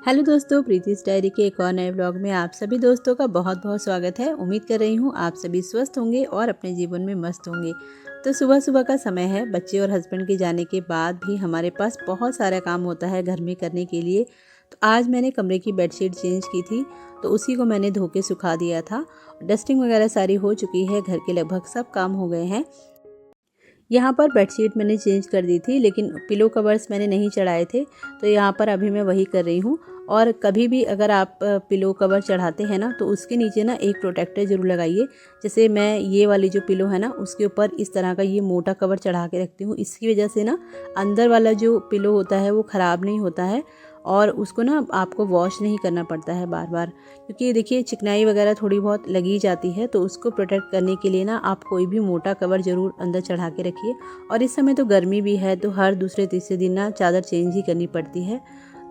Hello दोस्तों, Preeti's diary के एक और नए ब्लॉग में आप सभी दोस्तों का बहुत बहुत स्वागत है। उम्मीद कर रही हूँ आप सभी स्वस्थ होंगे और अपने जीवन में मस्त होंगे। तो सुबह सुबह का समय है, बच्चे और हस्बैंड के जाने के बाद भी हमारे पास बहुत सारा काम होता है घर में करने के लिए। तो आज मैंने कमरे की बेडशीट चेंज की थी, तो उसी को मैंने धो के सुखा दिया था। डस्टिंग वगैरह सारी हो चुकी है, घर के लगभग सब काम हो गए हैं। यहाँ पर बेडशीट मैंने चेंज कर दी थी, लेकिन पिलो कवर्स मैंने नहीं चढ़ाए थे, तो यहाँ पर अभी मैं वही कर रही हूँ। और कभी भी अगर आप पिलो कवर चढ़ाते हैं ना, तो उसके नीचे ना एक प्रोटेक्टर ज़रूर लगाइए। जैसे मैं ये वाली जो पिलो है ना, उसके ऊपर इस तरह का ये मोटा कवर चढ़ा के रखती हूँ। इसकी वजह से ना अंदर वाला जो पिलो होता है वो ख़राब नहीं होता है और उसको ना आपको वॉश नहीं करना पड़ता है बार बार, क्योंकि देखिए चिकनाई वगैरह थोड़ी बहुत लगी जाती है। तो उसको प्रोटेक्ट करने के लिए ना आप कोई भी मोटा कवर ज़रूर अंदर चढ़ा के रखिए। और इस समय तो गर्मी भी है, तो हर दूसरे तीसरे दिन ना चादर चेंज ही करनी पड़ती है।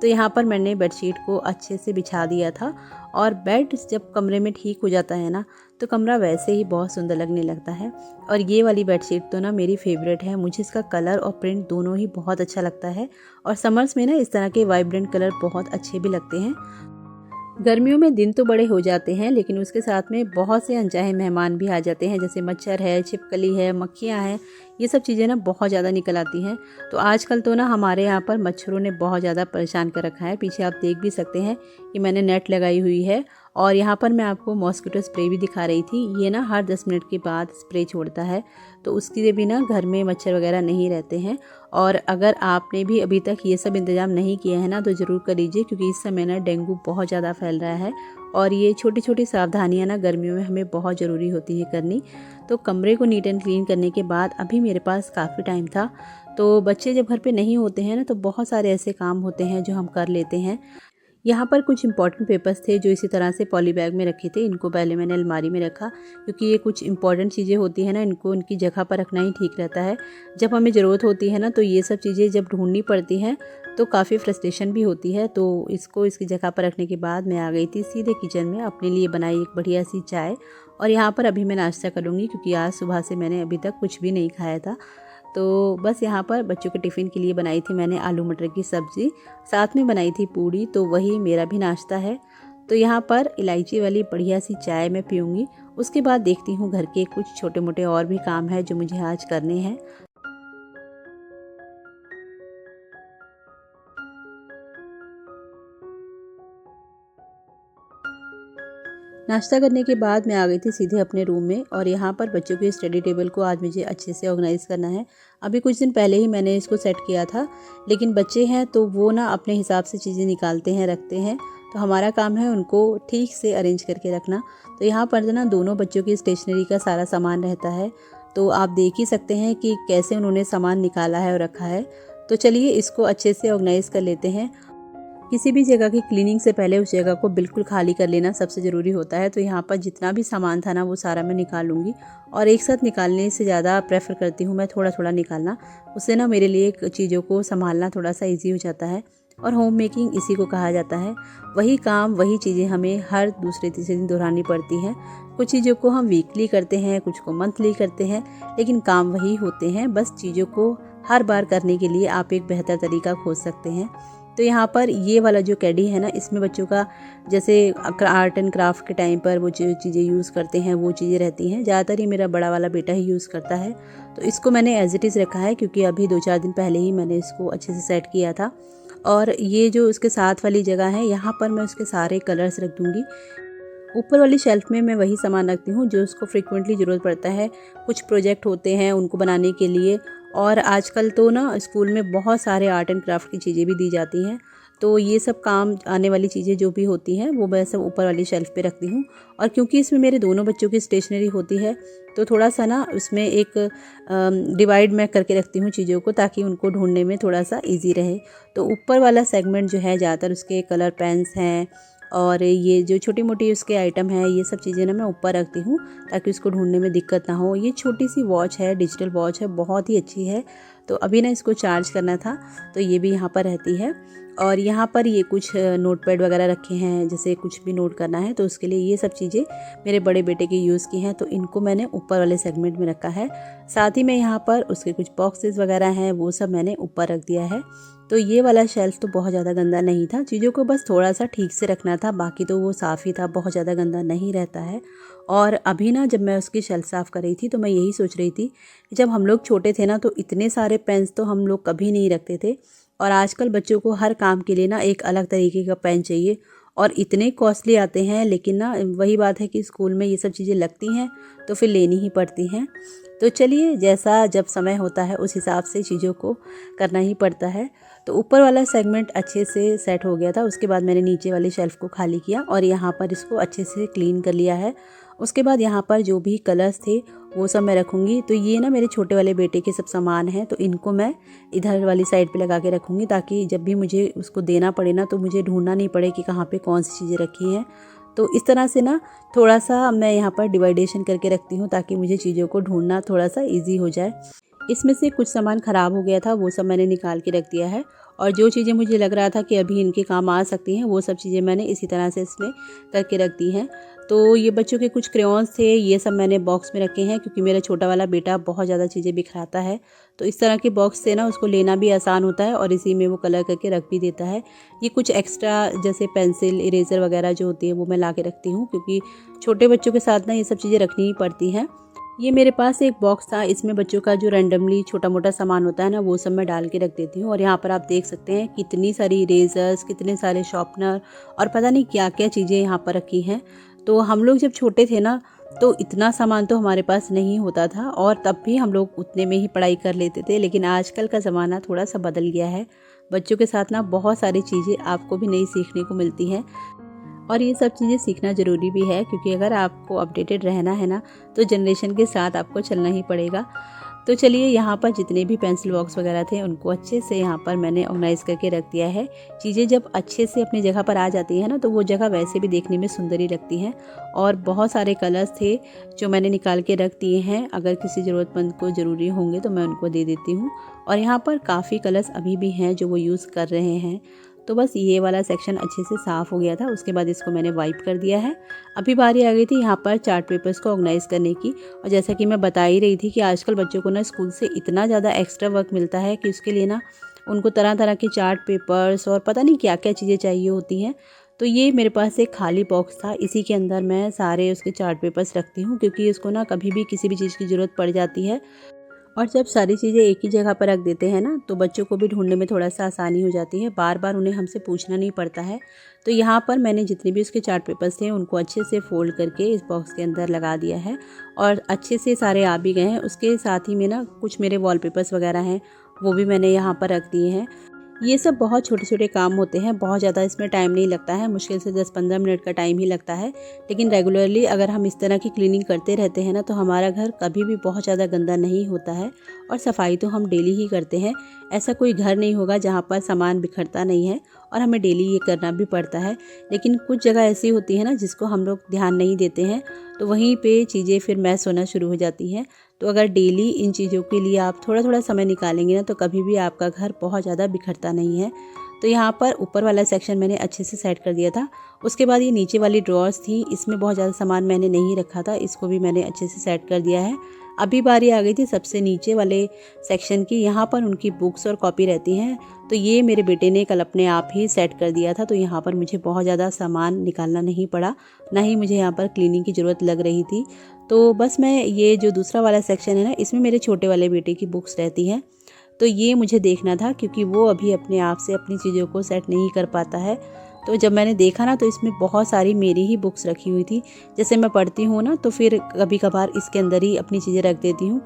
तो यहाँ पर मैंने बेडशीट को अच्छे से बिछा दिया था। और बेड जब कमरे में ठीक हो जाता है ना, तो कमरा वैसे ही बहुत सुंदर लगने लगता है। और ये वाली बेडशीट तो ना मेरी फेवरेट है, मुझे इसका कलर और प्रिंट दोनों ही बहुत अच्छा लगता है। और समर्स में ना इस तरह के वाइब्रेंट कलर बहुत अच्छे भी लगते हैं। गर्मियों में दिन तो बड़े हो जाते हैं, लेकिन उसके साथ में बहुत से अनचाहे मेहमान भी आ जाते हैं, जैसे मच्छर है, छिपकली है, मक्खियाँ हैं। ये सब चीज़ें ना बहुत ज़्यादा निकल आती हैं। तो आजकल तो ना हमारे यहाँ पर मच्छरों ने बहुत ज़्यादा परेशान कर रखा है। पीछे आप देख भी सकते हैं कि मैंने नेट लगाई हुई है। और यहाँ पर मैं आपको मॉस्किटो स्प्रे भी दिखा रही थी। ये ना हर 10 मिनट के बाद स्प्रे छोड़ता है, तो उसके भी ना घर में मच्छर वगैरह नहीं रहते हैं। और अगर आपने भी अभी तक ये सब इंतज़ाम नहीं किया है ना, तो ज़रूर कर लीजिए, क्योंकि इस समय ना डेंगू बहुत ज़्यादा फैल रहा है। और ये छोटी छोटी सावधानियां ना गर्मियों में हमें बहुत ज़रूरी होती है करनी। तो कमरे को नीट एंड क्लीन करने के बाद अभी मेरे पास काफ़ी टाइम था। तो बच्चे जब घर पे नहीं होते हैं ना, तो बहुत सारे ऐसे काम होते हैं जो हम कर लेते हैं। यहाँ पर कुछ इंपॉर्टेंट पेपर्स थे जो इसी तरह से पॉली बैग में रखे थे। इनको पहले मैंने अलमारी में रखा, क्योंकि ये कुछ इंपॉर्टेंट चीज़ें होती हैं ना, इनको इनकी जगह पर रखना ही ठीक रहता है। जब हमें ज़रूरत होती है ना, तो ये सब चीज़ें जब ढूंढनी पड़ती हैं तो काफ़ी फ्रस्ट्रेशन भी होती है। तो इसको इसकी जगह पर रखने के बाद मैं आ गई थी सीधे किचन में, अपने लिए बनाई एक बढ़िया सी चाय। और यहाँ पर अभी मैं नाश्ता करूँगी, क्योंकि आज सुबह से मैंने अभी तक कुछ भी नहीं खाया था। तो बस यहाँ पर बच्चों के टिफ़िन के लिए बनाई थी मैंने आलू मटर की सब्ज़ी, साथ में बनाई थी पूड़ी। तो वही मेरा भी नाश्ता है। तो यहाँ पर इलायची वाली बढ़िया सी चाय मैं पीऊँगी। उसके बाद देखती हूँ घर के कुछ छोटे मोटे और भी काम है जो मुझे आज करने हैं। नाश्ता करने के बाद मैं आ गई थी सीधे अपने रूम में। और यहाँ पर बच्चों के स्टडी टेबल को आज मुझे अच्छे से ऑर्गेनाइज़ करना है। अभी कुछ दिन पहले ही मैंने इसको सेट किया था, लेकिन बच्चे हैं तो वो ना अपने हिसाब से चीज़ें निकालते हैं, रखते हैं। तो हमारा काम है उनको ठीक से अरेंज करके रखना। तो यहाँ पर ना दोनों बच्चों की स्टेशनरी का सारा सामान रहता है। तो आप देख ही सकते हैं कि कैसे उन्होंने सामान निकाला है और रखा है। तो चलिए इसको अच्छे से ऑर्गेनाइज़ कर लेते हैं। किसी भी जगह की क्लीनिंग से पहले उस जगह को बिल्कुल खाली कर लेना सबसे ज़रूरी होता है। तो यहाँ पर जितना भी सामान था ना, वो सारा मैं निकालूंगी। और एक साथ निकालने से ज़्यादा प्रेफर करती हूँ मैं थोड़ा थोड़ा निकालना। उससे ना मेरे लिए चीज़ों को संभालना थोड़ा सा ईजी हो जाता है। और होम मेकिंग इसी को कहा जाता है। वही काम वही चीज़ें हमें हर दूसरे तीसरे दिन दोहरानी पड़ती हैं। कुछ चीज़ों को हम वीकली करते हैं, कुछ को मंथली करते हैं, लेकिन काम वही होते हैं। बस चीज़ों को हर बार करने के लिए आप एक बेहतर तरीका खोज सकते हैं। तो यहाँ पर ये वाला जो कैडी है ना, इसमें बच्चों का जैसे आर्ट एंड क्राफ्ट के टाइम पर वो जो चीज़ें यूज़ करते हैं वो चीज़ें रहती हैं। ज़्यादातर ये मेरा बड़ा वाला बेटा ही यूज़ करता है। तो इसको मैंने एज इट इज़ रखा है, क्योंकि अभी 2-4 दिन पहले ही मैंने इसको अच्छे से सेट किया था। और ये जो उसके साथ वाली जगह है, यहाँ पर मैं उसके सारे कलर्स रख दूँगी। ऊपर वाली शेल्फ में मैं वही सामान रखती हूँ जो उसको फ्रिक्वेंटली ज़रूरत पड़ता है। कुछ प्रोजेक्ट होते हैं उनको बनाने के लिए। और आजकल तो ना स्कूल में बहुत सारे आर्ट एंड क्राफ्ट की चीज़ें भी दी जाती हैं। तो ये सब काम आने वाली चीज़ें जो भी होती हैं वो मैं सब ऊपर वाली शेल्फ पे रखती हूँ। और क्योंकि इसमें मेरे दोनों बच्चों की स्टेशनरी होती है, तो थोड़ा सा ना उसमें एक डिवाइड मैं करके रखती हूँ चीज़ों को, ताकि उनको ढूंढने में थोड़ा सा ईजी रहे। तो ऊपर वाला सेगमेंट जो है, ज़्यादातर उसके कलर पेन्स हैं और ये जो छोटी मोटी उसके आइटम है, ये सब चीज़ें ना मैं ऊपर रखती हूँ, ताकि उसको ढूंढने में दिक्कत ना हो। ये छोटी सी वॉच है, डिजिटल वॉच है, बहुत ही अच्छी है। तो अभी ना इसको चार्ज करना था, तो ये भी यहाँ पर रहती है। और यहाँ पर ये कुछ नोटपैड वगैरह रखे हैं, जैसे कुछ भी नोट करना है तो उसके लिए ये सब चीज़ें मेरे बड़े बेटे के यूज़ की हैं, तो इनको मैंने ऊपर वाले सेगमेंट में रखा है। साथ ही में यहाँ पर उसके कुछ बॉक्सेस वगैरह हैं, वो सब मैंने ऊपर रख दिया है। तो ये वाला शेल्फ़ तो बहुत ज़्यादा गंदा नहीं था, चीज़ों को बस थोड़ा सा ठीक से रखना था, बाकी तो वो साफ़ ही था, बहुत ज़्यादा गंदा नहीं रहता है। और अभी ना जब मैं उसकी शेल्फ़ साफ़ कर रही थी तो मैं यही सोच रही थी कि जब हम लोग छोटे थे ना तो इतने सारे पेन्स तो हम लोग कभी नहीं रखते थे, और आजकल बच्चों को हर काम के लिए ना एक अलग तरीके का पेन चाहिए और इतने कॉस्टली आते हैं। लेकिन ना वही बात है कि स्कूल में ये सब चीज़ें लगती हैं तो फिर लेनी ही पड़ती हैं। तो चलिए, जैसा जब समय होता है उस हिसाब से चीज़ों को करना ही पड़ता है। तो ऊपर वाला सेगमेंट अच्छे से सेट हो गया था। उसके बाद मैंने नीचे वाली शेल्फ़ को खाली किया और यहाँ पर इसको अच्छे से क्लीन कर लिया है। उसके बाद यहाँ पर जो भी कलर्स थे वो सब मैं रखूँगी। तो ये ना मेरे छोटे वाले बेटे के सब सामान हैं, तो इनको मैं इधर वाली साइड पे लगा के रखूँगी, ताकि जब भी मुझे उसको देना पड़े ना तो मुझे ढूंढना नहीं पड़े कि कहाँ पे कौन सी चीज़ें रखी हैं। तो इस तरह से ना थोड़ा सा मैं यहाँ पर डिवाइडेशन करके रखती हूँ, ताकि मुझे चीज़ों को ढूंढना थोड़ा सा ईजी हो जाए। इसमें से कुछ सामान ख़राब हो गया था, वो सब मैंने निकाल के रख दिया है, और जो चीज़ें मुझे लग रहा था कि अभी इनके काम आ सकती हैं वो सब चीज़ें मैंने इसी तरह से इसमें करके रख दी हैं। तो ये बच्चों के कुछ क्रेयॉन्स थे, ये सब मैंने बॉक्स में रखे हैं, क्योंकि मेरा छोटा वाला बेटा बहुत ज़्यादा चीज़ें बिखराता है। तो इस तरह के बॉक्स से ना उसको लेना भी आसान होता है और इसी में वो कलर करके रख भी देता है। ये कुछ एक्स्ट्रा जैसे पेंसिल, इरेज़र वगैरह जो होती है वो मैं ला के रखती हूँ, क्योंकि छोटे बच्चों के साथ ना ये सब चीज़ें रखनी ही पड़ती हैं। ये मेरे पास एक बॉक्स था, इसमें बच्चों का जो रैंडमली छोटा मोटा सामान होता है ना वो सब मैं डाल के रख देती हूँ। और यहाँ पर आप देख सकते हैं कितनी सारी इरेजर्स, कितने सारे शॉर्पनर और पता नहीं क्या क्या चीज़ें यहाँ पर रखी हैं। तो हम लोग जब छोटे थे ना तो इतना सामान तो हमारे पास नहीं होता था, और तब भी हम लोग उतने में ही पढ़ाई कर लेते थे। लेकिन आजकल का ज़माना थोड़ा सा बदल गया है, बच्चों के साथ ना बहुत सारी चीज़ें आपको भी नई सीखने को मिलती हैं, और ये सब चीज़ें सीखना ज़रूरी भी है, क्योंकि अगर आपको अपडेटेड रहना है ना तो जनरेशन के साथ आपको चलना ही पड़ेगा। तो चलिए, यहाँ पर जितने भी पेंसिल बॉक्स वगैरह थे उनको अच्छे से यहाँ पर मैंने ऑर्गेनाइज़ करके रख दिया है। चीज़ें जब अच्छे से अपनी जगह पर आ जाती हैं ना तो वो जगह वैसे भी देखने में सुंदर ही लगती हैं। और बहुत सारे कलर्स थे जो मैंने निकाल के रख दिए हैं, अगर किसी ज़रूरतमंद को ज़रूरी होंगे तो मैं उनको दे देती हूँ। और यहाँ पर काफ़ी कलर्स अभी भी हैं जो वो यूज़ कर रहे हैं। तो बस ये वाला सेक्शन अच्छे से साफ़ हो गया था, उसके बाद इसको मैंने वाइप कर दिया है। अभी बारी आ गई थी यहाँ पर चार्ट पेपर्स को ऑर्गेनाइज़ करने की। और जैसा कि मैं बता ही रही थी कि आजकल बच्चों को ना स्कूल से इतना ज़्यादा एक्स्ट्रा वर्क मिलता है कि उसके लिए ना उनको तरह तरह के चार्ट पेपर्स और पता नहीं क्या क्या चीज़ें चाहिए होती हैं। तो ये मेरे पास एक खाली बॉक्स था, इसी के अंदर मैं सारे उसके चार्ट पेपर्स रखती हूँ, क्योंकि उसको ना कभी भी किसी भी चीज़ की ज़रूरत पड़ जाती है। और जब सारी चीज़ें एक ही जगह पर रख देते हैं ना तो बच्चों को भी ढूंढने में थोड़ा सा आसानी हो जाती है, बार बार उन्हें हमसे पूछना नहीं पड़ता है। तो यहाँ पर मैंने जितने भी उसके चार्ट पेपर्स थे उनको अच्छे से फोल्ड करके इस बॉक्स के अंदर लगा दिया है, और अच्छे से सारे आ भी गए हैं। उसके साथ ही में ना कुछ मेरे वॉलपेपर्स वगैरह हैं वो भी मैंने यहाँ पर रख दिए हैं। ये सब बहुत छोटे छोटे काम होते हैं, बहुत ज़्यादा इसमें टाइम नहीं लगता है, मुश्किल से 10-15 मिनट का टाइम ही लगता है। लेकिन रेगुलरली अगर हम इस तरह की क्लीनिंग करते रहते हैं ना तो हमारा घर कभी भी बहुत ज़्यादा गंदा नहीं होता है। और सफाई तो हम डेली ही करते हैं, ऐसा कोई घर नहीं होगा जहाँ पर सामान बिखरता नहीं है, और हमें डेली ये करना भी पड़ता है। लेकिन कुछ जगह ऐसी होती है ना जिसको हम लोग ध्यान नहीं देते हैं, तो वहीं पे चीज़ें फिर मैस होना शुरू हो जाती हैं। तो अगर डेली इन चीज़ों के लिए आप थोड़ा थोड़ा समय निकालेंगे ना तो कभी भी आपका घर बहुत ज़्यादा बिखरता नहीं है। तो यहाँ पर ऊपर वाला सेक्शन मैंने अच्छे से सेट कर दिया था। उसके बाद ये नीचे वाली ड्रॉर्स थी, इसमें बहुत ज़्यादा सामान मैंने नहीं रखा था, इसको भी मैंने अच्छे से सेट कर दिया है। अभी बारी आ गई थी सबसे नीचे वाले सेक्शन की, यहाँ पर उनकी बुक्स और कॉपी रहती हैं। तो ये मेरे बेटे ने कल अपने आप ही सेट कर दिया था, तो यहाँ पर मुझे बहुत ज़्यादा सामान निकालना नहीं पड़ा, ना ही मुझे यहाँ पर क्लीनिंग की ज़रूरत लग रही थी। तो बस मैं ये जो दूसरा वाला सेक्शन है ना इसमें मेरे छोटे वाले बेटे की बुक्स रहती हैं, तो ये मुझे देखना था, क्योंकि वो अभी अपने आप से अपनी चीज़ों को सेट नहीं कर पाता है। तो जब मैंने देखा ना तो इसमें बहुत सारी मेरी ही बुक्स रखी हुई थी, जैसे मैं पढ़ती हूँ ना तो फिर कभी कभार इसके अंदर ही अपनी चीज़ें रख देती हूँ।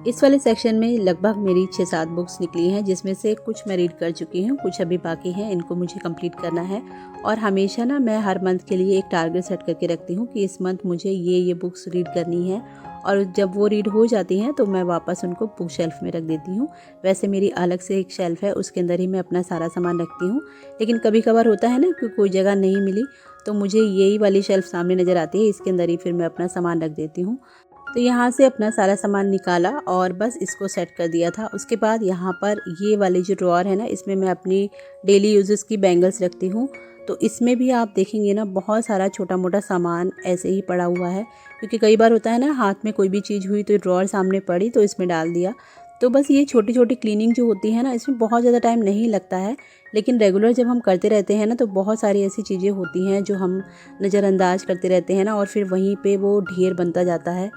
इस वाले सेक्शन में लगभग मेरी 6-7 बुक्स निकली हैं, जिसमें से कुछ मैं रीड कर चुकी हूँ, कुछ अभी बाकी हैं, इनको मुझे कंप्लीट करना है। और हमेशा ना मैं हर मंथ के लिए एक टारगेट सेट करके रखती हूँ कि इस मंथ मुझे ये बुक्स रीड करनी है, और जब वो रीड हो जाती हैं तो मैं वापस उनको बुक शेल्फ़ में रख देती हूँ। वैसे मेरी अलग से एक शेल्फ़ है, उसके अंदर ही मैं अपना सारा सामान रखती हूँ। लेकिन कभी कभार होता है ना कि कोई जगह नहीं मिली तो मुझे यही वाली शेल्फ़ सामने नज़र आती है, इसके अंदर ही फिर मैं अपना सामान रख देती हूँ। तो यहाँ से अपना सारा सामान निकाला और बस इसको सेट कर दिया था। उसके बाद यहाँ पर ये वाली जो ड्रॉअर है ना इसमें मैं अपनी डेली यूजेस की बैंगल्स रखती हूँ। तो इसमें भी आप देखेंगे ना बहुत सारा छोटा मोटा सामान ऐसे ही पड़ा हुआ है, क्योंकि कई बार होता है ना हाथ में कोई भी चीज़ हुई तो ड्रॉअर सामने पड़ी तो इसमें डाल दिया। तो तो बस ये छोटी छोटी क्लीनिंग जो होती है ना, इसमें बहुत ज़्यादा टाइम नहीं लगता है, लेकिन रेगुलर जब हम करते रहते हैं ना तो बहुत सारी ऐसी चीज़ें होती हैं जो हम नज़रअंदाज करते रहते हैं ना, और फिर वहीं पे वो ढेर बनता जाता है।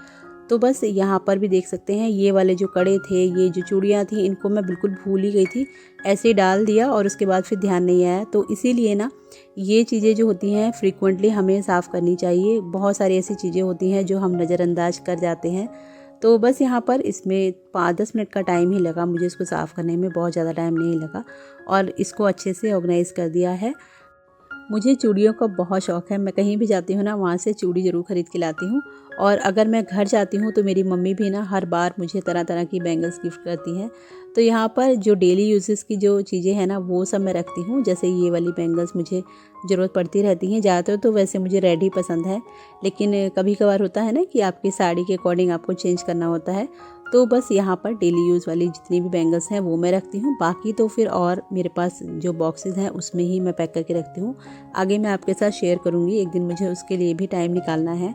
तो बस यहाँ पर भी देख सकते हैं, ये वाले जो कड़े थे, ये जो चूड़ियाँ थी, इनको मैं बिल्कुल भूल ही गई थी, ऐसे ही डाल दिया और उसके बाद फिर ध्यान नहीं आया। तो इसीलिए ना ये चीज़ें जो होती हैं फ्रीक्वेंटली हमें साफ़ करनी चाहिए। बहुत सारी ऐसी चीज़ें होती हैं जो हम नज़रअंदाज कर जाते हैं। तो बस यहाँ पर इसमें 5-10 मिनट का टाइम ही लगा मुझे इसको साफ़ करने में, बहुत ज़्यादा टाइम नहीं लगा, और इसको अच्छे से ऑर्गेनाइज़ कर दिया है। मुझे चूड़ियों का बहुत शौक़ है, मैं कहीं भी जाती हूँ ना वहाँ से चूड़ी ज़रूर ख़रीद के लाती हूँ। और अगर मैं घर जाती हूँ तो मेरी मम्मी भी ना हर बार मुझे तरह तरह की बैंगल्स गिफ्ट करती हैं। तो यहाँ पर जो डेली यूजेस की जो चीज़ें हैं ना वो सब मैं रखती हूँ। जैसे ये वाली बैंगल्स मुझे ज़रूरत पड़ती रहती हैं, ज़्यादातर तो वैसे मुझे रेड ही पसंद है, लेकिन कभी कभार होता है ना कि आपकी साड़ी के अकॉर्डिंग आपको चेंज करना होता है। तो बस यहाँ पर डेली यूज़ वाली जितनी भी बैंगल्स हैं वो मैं रखती हूँ। बाकी तो फिर और मेरे पास जो बॉक्सेस हैं उसमें ही मैं पैक करके रखती हूँ। आगे मैं आपके साथ शेयर करूँगी, एक दिन मुझे उसके लिए भी टाइम निकालना है।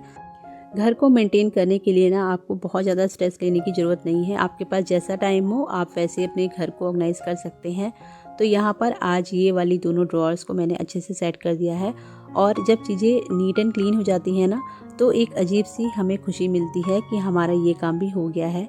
घर को मेंटेन करने के लिए ना आपको बहुत ज़्यादा स्ट्रेस लेने की ज़रूरत नहीं है। आपके पास जैसा टाइम हो आप वैसे अपने घर को ऑर्गेनाइज़ कर सकते हैं। तो यहाँ पर आज ये वाली दोनों ड्रॉर्स को मैंने अच्छे से सेट कर दिया है, और जब चीज़ें नीट एंड क्लीन हो जाती हैं ना तो एक अजीब सी हमें खुशी मिलती है कि हमारा ये काम भी हो गया है।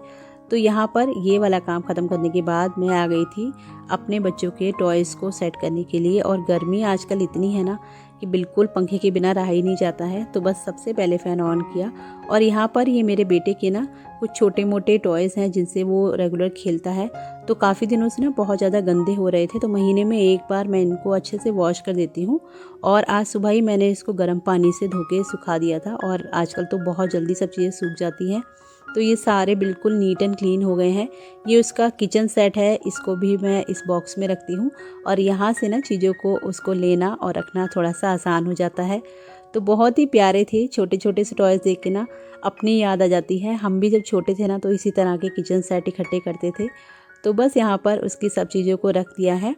तो यहाँ पर ये वाला काम ख़त्म करने के बाद मैं आ गई थी अपने बच्चों के टॉयज़ को सेट करने के लिए। और गर्मी आजकल इतनी है ना कि बिल्कुल पंखे के बिना रहा ही नहीं जाता है। तो बस सबसे पहले फ़ैन ऑन किया, और यहाँ पर ये मेरे बेटे के ना कुछ छोटे मोटे टॉयज़ हैं जिनसे वो रेगुलर खेलता है। तो काफ़ी दिनों से ना बहुत ज़्यादा गंदे हो रहे थे, तो महीने में एक बार मैं इनको अच्छे से वॉश कर देती हूँ। और आज सुबह ही मैंने इसको गर्म पानी से धो के सुखा दिया था, और आजकल तो बहुत जल्दी सब चीज़ें सूख जाती हैं। तो ये सारे बिल्कुल नीट एंड क्लीन हो गए हैं। ये उसका किचन सेट है, इसको भी मैं इस बॉक्स में रखती हूँ, और यहाँ से ना चीज़ों को उसको लेना और रखना थोड़ा सा आसान हो जाता है। तो बहुत ही प्यारे थे, छोटे छोटे से टॉयज़ देख के ना अपनी याद आ जाती है। हम भी जब छोटे थे ना तो इसी तरह के किचन सेट इकट्ठे करते थे। तो बस यहाँ पर उसकी सब चीज़ों को रख दिया है।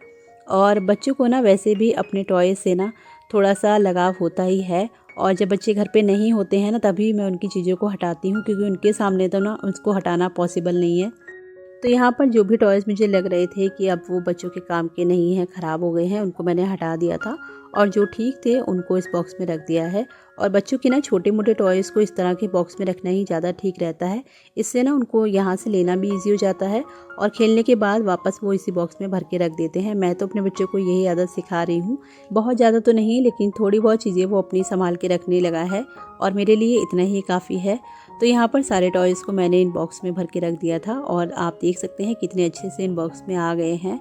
और बच्चों को ना वैसे भी अपने टॉयज़ से ना थोड़ा सा लगाव होता ही है, और जब बच्चे घर पे नहीं होते हैं ना तभी मैं उनकी चीज़ों को हटाती हूँ, क्योंकि उनके सामने तो ना उसको हटाना पॉसिबल नहीं है। तो यहाँ पर जो भी टॉयज़ मुझे लग रहे थे कि अब वो बच्चों के काम के नहीं हैं, ख़राब हो गए हैं, उनको मैंने हटा दिया था, और जो ठीक थे उनको इस बॉक्स में रख दिया है। और बच्चों की ना छोटे मोटे टॉयज़ को इस तरह के बॉक्स में रखना ही ज़्यादा ठीक रहता है। इससे ना उनको यहाँ से लेना भी ईजी हो जाता है, और खेलने के बाद वापस वो इसी बॉक्स में भर के रख देते हैं। मैं तो अपने बच्चों को यही आदत सिखा रही हूँ, बहुत ज़्यादा तो नहीं, लेकिन थोड़ी बहुत चीज़ें वो अपनी संभाल के रखने लगा है, और मेरे लिए इतना ही काफ़ी है। तो यहाँ पर सारे टॉयज़ को मैंने इन बॉक्स में भर के रख दिया था, और आप देख सकते हैं कितने अच्छे से इन बॉक्स में आ गए हैं।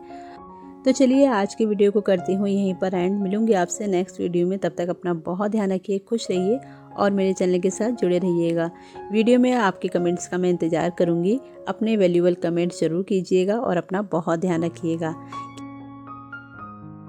तो चलिए आज की वीडियो को करती हूँ यहीं पर एंड। मिलूंगी आपसे नेक्स्ट वीडियो में, तब तक अपना बहुत ध्यान रखिए, खुश रहिए, और मेरे चैनल के साथ जुड़े रहिएगा। वीडियो में आपके कमेंट्स का मैं इंतज़ार करूँगी। अपने वैल्यूएबल कमेंट्स ज़रूर कीजिएगा, और अपना बहुत ध्यान रखिएगा।